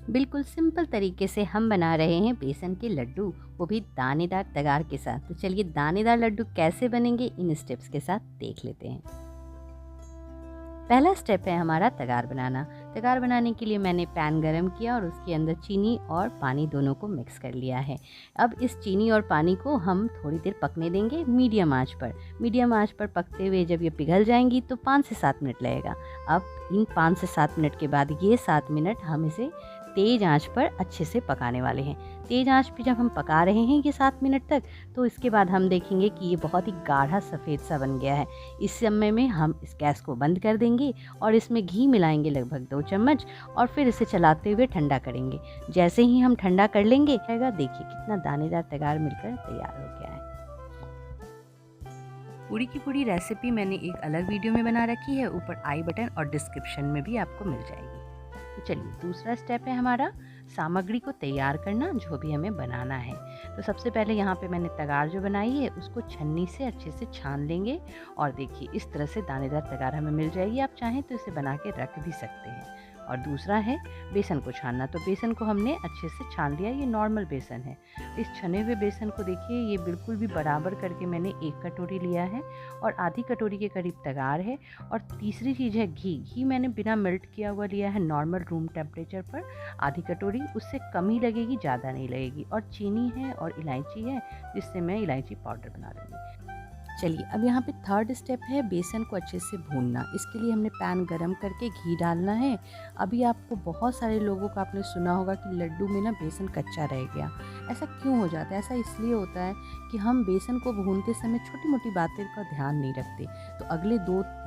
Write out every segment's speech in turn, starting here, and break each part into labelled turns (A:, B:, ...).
A: बिल्कुल सिंपल तरीके से हम बना रहे हैं बेसन के लड्डू, वो भी दानेदार तगार के साथ। तो चलिए दानेदार लड्डू कैसे बनेंगे इन स्टेप्स के साथ देख लेते हैं। पहला स्टेप है हमारा तगार बनाना। तगार बनाने के लिए मैंने पैन गरम किया और उसके अंदर चीनी और पानी दोनों को मिक्स कर लिया है। अब इस चीनी और पानी को हम थोड़ी देर पकने देंगे मीडियम आंच पर। मीडियम आंच पर पकते हुए जब ये पिघल जाएंगी तो 5 से 7 मिनट लगेगा। अब इन 5 से 7 मिनट के बाद ये 7 मिनट हम इसे तेज़ आंच पर अच्छे से पकाने वाले हैं। तेज़ आंच पे जब हम पका रहे हैं ये 7 मिनट तक, तो इसके बाद हम देखेंगे कि ये बहुत ही गाढ़ा सफ़ेद सा बन गया है। इस समय में हम इस गैस को बंद कर देंगे और इसमें घी मिलाएंगे लगभग 2 चम्मच और फिर इसे चलाते हुए ठंडा करेंगे। जैसे ही हम ठंडा कर लेंगे देखिए कितना दानेदार तगार मिलकर तैयार हो गया है। पूरी की पूरी रेसिपी मैंने एक अलग वीडियो में बना रखी है, ऊपर आई बटन और डिस्क्रिप्शन में भी आपको मिल जाएगी। तो चलिए दूसरा स्टेप है हमारा सामग्री को तैयार करना, जो भी हमें बनाना है। तो सबसे पहले यहाँ पे मैंने तगार जो बनाई है उसको छन्नी से अच्छे से छान लेंगे और देखिए इस तरह से दानेदार तगार हमें मिल जाएगी। आप चाहें तो इसे बना के रख भी सकते हैं। और दूसरा है बेसन को छानना। तो बेसन को हमने अच्छे से छान लिया, ये नॉर्मल बेसन है। इस छने हुए बेसन को देखिए ये बिल्कुल भी बराबर करके मैंने 1 कटोरी लिया है और आधी कटोरी के करीब तगार है। और तीसरी चीज़ है घी। घी मैंने बिना मेल्ट किया हुआ लिया है, नॉर्मल रूम टेम्परेचर पर आधी कटोरी, उससे कम ही लगेगी, ज़्यादा नहीं लगेगी। और चीनी है और इलायची है, जिससे मैं इलायची पाउडर बना लूँगी। चलिए अब यहाँ पे थर्ड स्टेप है बेसन को अच्छे से भूनना। इसके लिए हमने पैन गरम करके घी डालना है। अभी आपको बहुत सारे लोगों का आपने सुना होगा कि लड्डू में ना बेसन कच्चा रह गया। ऐसा क्यों हो जाता है? ऐसा इसलिए होता है कि हम बेसन को भूनते समय छोटी मोटी बातें का ध्यान नहीं रखते। तो अगले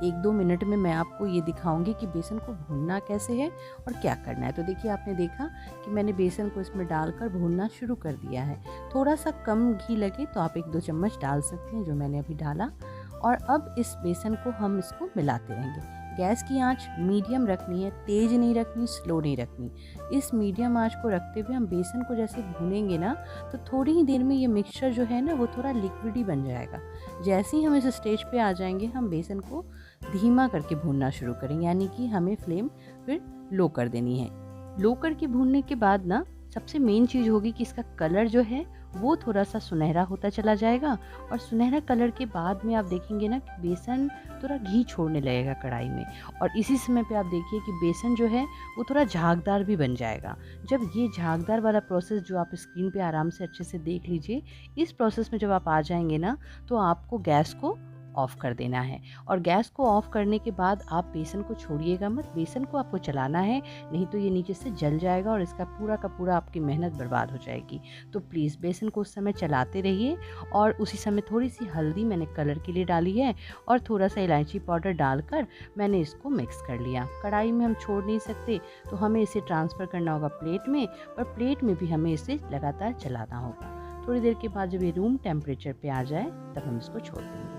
A: 1-2 मिनट में मैं आपको ये दिखाऊंगी कि बेसन को भूनना कैसे है और क्या करना है। तो देखिए आपने देखा कि मैंने बेसन को इसमें डालकर भूनना शुरू कर दिया है। थोड़ा सा कम घी लगे तो आप 1-2 चम्मच डाल सकते हैं, जो मैंने अभी डाला। और अब इस बेसन को हम इसको मिलाते रहेंगे। गैस की आंच मीडियम रखनी है, तेज़ नहीं रखनी, स्लो नहीं रखनी। इस मीडियम आंच को रखते हुए हम बेसन को जैसे भूनेंगे ना, तो थोड़ी ही देर में ये मिक्सचर जो है ना वो थोड़ा लिक्विडी बन जाएगा। जैसे ही हम इस स्टेज पे आ जाएंगे हम बेसन को धीमा करके भूनना शुरू करेंगे, यानी कि हमें फ्लेम फिर लो कर देनी है। लो करके भूनने के बाद ना सबसे मेन चीज़ होगी कि इसका कलर जो है वो थोड़ा सा सुनहरा होता चला जाएगा। और सुनहरा कलर के बाद में आप देखेंगे ना कि बेसन थोड़ा घी छोड़ने लगेगा कढ़ाई में। और इसी समय पे आप देखिए कि बेसन जो है वो थोड़ा झागदार भी बन जाएगा। जब ये झागदार वाला प्रोसेस जो आप स्क्रीन पे आराम से अच्छे से देख लीजिए, इस प्रोसेस में जब आप आ जाएंगे ना तो आपको गैस को ऑफ़ कर देना है। और गैस को ऑफ़ करने के बाद आप बेसन को छोड़िएगा मत, बेसन को आपको चलाना है, नहीं तो ये नीचे से जल जाएगा और इसका पूरा का पूरा आपकी मेहनत बर्बाद हो जाएगी। तो प्लीज़ बेसन को उस समय चलाते रहिए। और उसी समय थोड़ी सी हल्दी मैंने कलर के लिए डाली है और थोड़ा सा इलायची पाउडर डालकर मैंने इसको मिक्स कर लिया। कढ़ाई में हम छोड़ नहीं सकते, तो हमें इसे ट्रांसफ़र करना होगा प्लेट में, और प्लेट में भी हमें इसे लगातार चलाना होगा। थोड़ी देर के बाद जब ये रूम टेम्परेचर पे आ जाए तब हम इसको छोड़ देंगे।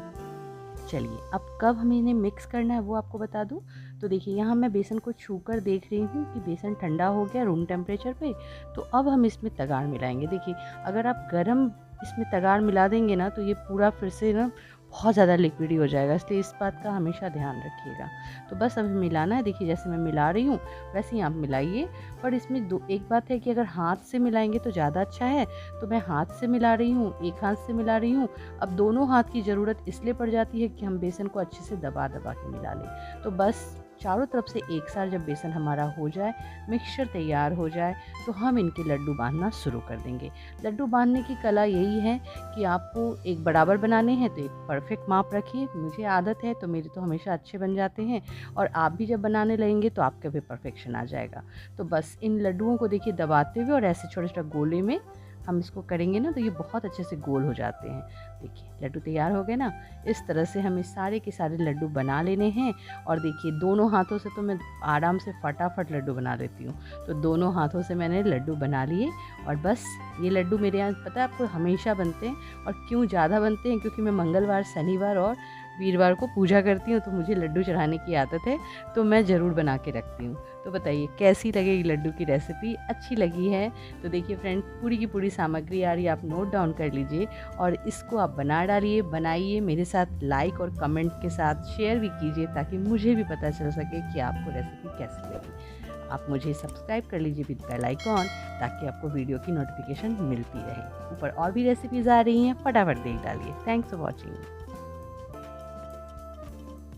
A: चलिए अब कब हमें इन्हें मिक्स करना है वो आपको बता दूं। तो देखिए यहाँ मैं बेसन को छूकर देख रही हूँ कि बेसन ठंडा हो गया रूम टेम्परेचर पे। तो अब हम इसमें तगार मिलाएंगे। देखिए अगर आप गरम इसमें तगार मिला देंगे ना तो ये पूरा फिर से ना बहुत ज़्यादा लिक्विडी हो जाएगा, इसलिए इस बात का हमेशा ध्यान रखिएगा। तो बस अभी मिलाना है। देखिए जैसे मैं मिला रही हूँ वैसे ही आप मिलाइए। पर इसमें एक बात है कि अगर हाथ से मिलाएंगे तो ज़्यादा अच्छा है, तो मैं हाथ से मिला रही हूँ, एक हाथ से मिला रही हूँ। अब दोनों हाथ की ज़रूरत इसलिए पड़ जाती है कि हम बेसन को अच्छे से दबा दबा के मिला लें। तो बस चारों तरफ से एक साथ जब बेसन हमारा हो जाए, मिक्सचर तैयार हो जाए, तो हम इनके लड्डू बांधना शुरू कर देंगे। लड्डू बांधने की कला यही है कि आपको एक बराबर बनाने हैं तो एक परफेक्ट माप रखिए। मुझे आदत है तो मेरे तो हमेशा अच्छे बन जाते हैं, और आप भी जब बनाने लगेंगे तो आपका भी परफेक्शन आ जाएगा। तो बस इन लड्डुओं को देखिए दबाते हुए और ऐसे छोटे छोटे गोले में हम इसको करेंगे ना तो ये बहुत अच्छे से गोल हो जाते हैं। देखिए लड्डू तैयार हो गए ना। इस तरह से हमें सारे के सारे लड्डू बना लेने हैं। और देखिए दोनों हाथों से तो मैं आराम से फटाफट लड्डू बना लेती हूँ। तो दोनों हाथों से मैंने लड्डू बना लिए। और बस ये लड्डू मेरे यहाँ पता है आपको हमेशा बनते हैं। और क्यों ज़्यादा बनते हैं, क्योंकि मैं मंगलवार, शनिवार और वीरवार को पूजा करती हूँ, तो मुझे लड्डू चढ़ाने की आदत है, तो मैं ज़रूर बना के रखती हूँ। तो बताइए कैसी लगेगी लड्डू की रेसिपी? अच्छी लगी है तो देखिए फ्रेंड पूरी की पूरी सामग्री आ रही है, आप नोट डाउन कर लीजिए और इसको आप बना डालिए, बनाइए, मेरे साथ लाइक और कमेंट के साथ शेयर भी कीजिए ताकि मुझे भी पता चल सके कि आपको रेसिपी कैसी लगी। आप मुझे सब्सक्राइब कर लीजिए विद बेल आइकॉन, ताकि आपको वीडियो की नोटिफिकेशन मिलती रहे। ऊपर और भी रेसिपीज़ आ रही हैं, फटाफट देख डालिए। Thanks for watching.